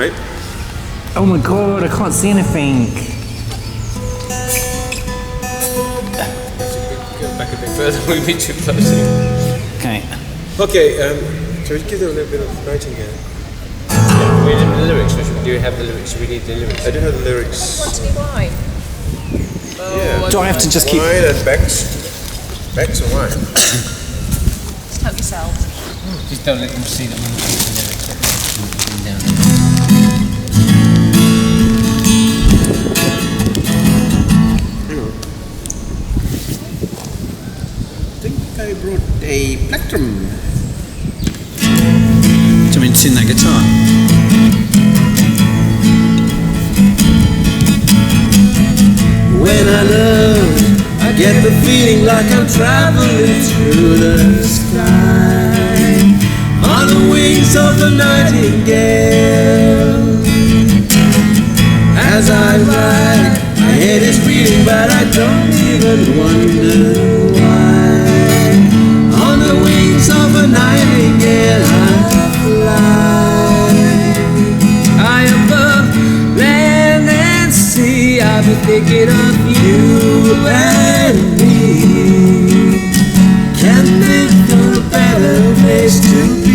white. Oh my god, I can't see anything. Go back a bit further, we'll be too close. Okay. Okay, shall we give them a little bit of Nightingale? We did the lyrics, do you have the lyrics? We need the lyrics. I do have the lyrics. Want any wine? Yeah. Do I have to just keep... Wine and Beck's. Beck's and wine. Just help yourselves. Just don't let them see them. I think I brought a plectrum. Do you mean to sing that guitar? When I love, I get the feeling like I'm traveling through the sky on the wings of the nightingale. As I ride, my head is beating, but I don't even wonder why. On the wings of a nightingale I fly. High above land and sea, I've been thinking of you and me. Can there be a better place to be?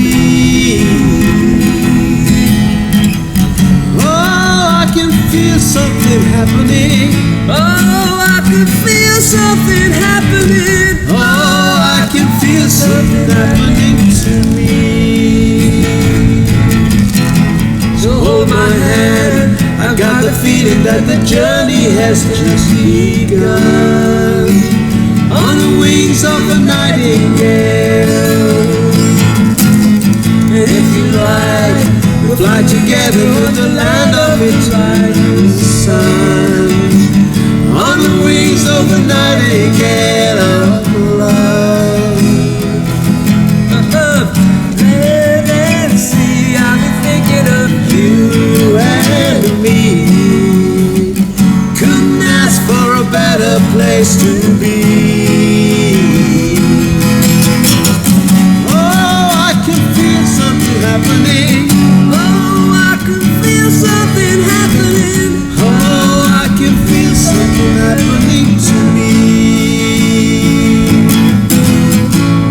Oh, I can feel something happening. Oh, I can feel something happening. Oh, I can feel something happening to me. So hold my hand, I've got the feeling that the journey has just begun. On the wings of a nightingale. And if you like, we'll fly together to the land of eternal sun. On the wings of a nightingale of love. Land and sea, I've been thinking of you and me. Couldn't ask for a better place to be. Oh, I can feel something happening. Oh, I can feel something happening. Oh, I can feel something happening to me.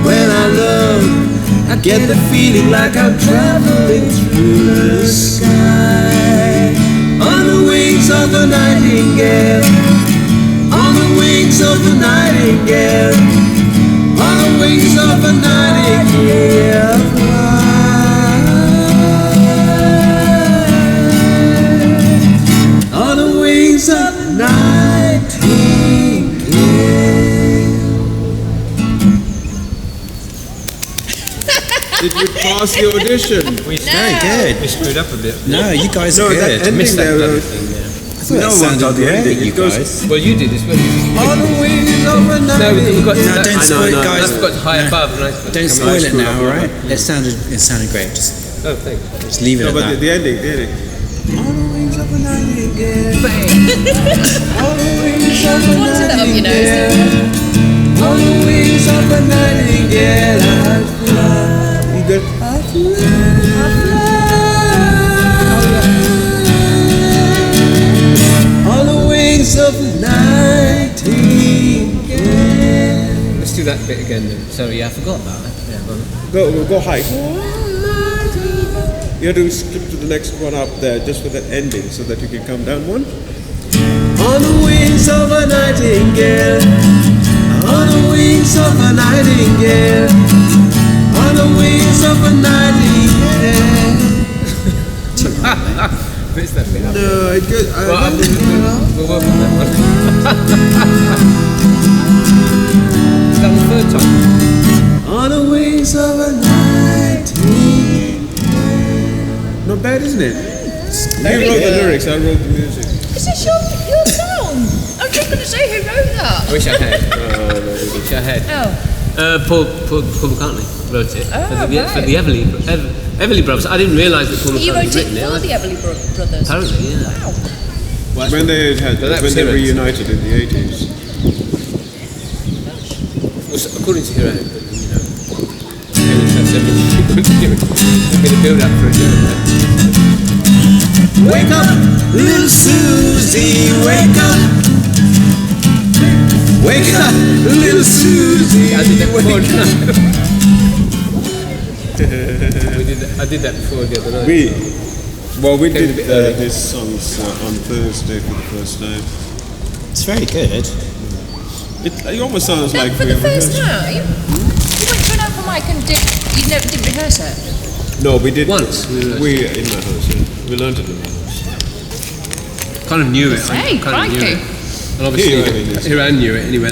When I love, I get the feeling like I'm traveling through the sky. On the wings of the nightingale. On the wings of the nightingale. On the wings of the nightingale. On the wings of the nightingale. Did you pass the audition? Very good. We screwed up a bit. No, you guys are No, that good. ending Missed that there. bloody thing, yeah. I thought that sounded great, you guys. Well, you did this, well, On the wings of a no, we've got nightingale. No, don't spoil it, guys. I've got high No. above and I've got Don't spoil it now, alright? It sounded great. Oh, thanks. Just leave it No, at but that. the ending, the ending. On the wings of a nightingale. On the wings of a Wanted that up your nose. nightingale. On the wings of a nightingale I fly. You good? I fly. On the wings of a nightingale. Let's do that bit again then. Sorry, yeah, I forgot about that. Yeah, Go high. You have to skip to the next one up there just for that ending so that you can come down one. On the wings of a nightingale. On the wings of a nightingale. On the wings of a nightingale. Where's that bit up? No, I good. Well, we'll work on that one. Is that the third time? On the wings of a nightingale. Not bad, isn't it? You wrote the lyrics, I wrote the music. Is this your song? I was just going to say who wrote that. I wish I had. Wish I had. Oh. Paul McCartney wrote it Oh, for the right. Everly Brothers. I didn't realise that Paul You McCartney wrote had it written for it. the Everly Brothers. Apparently, yeah. Wow. When they reunited in the 80s. Well, according to Hero, but, you know, there's been a build-up for it. Wake up, little Susie, wake up. Wake up, little Susie. I did that before. Wake up. I did that before the other night. We did a bit early. these songs on Thursday for the first time. It's very good. It almost sounds Now, like for we the first rehearsed. time, you went to an open mic and didn't rehearse it. No, we did Once, we in my house. Yeah. We learned it in my house. Kind of knew it. Hey, I kind of knew crikey. it. And obviously, Here, I mean, Iran knew it, and he went,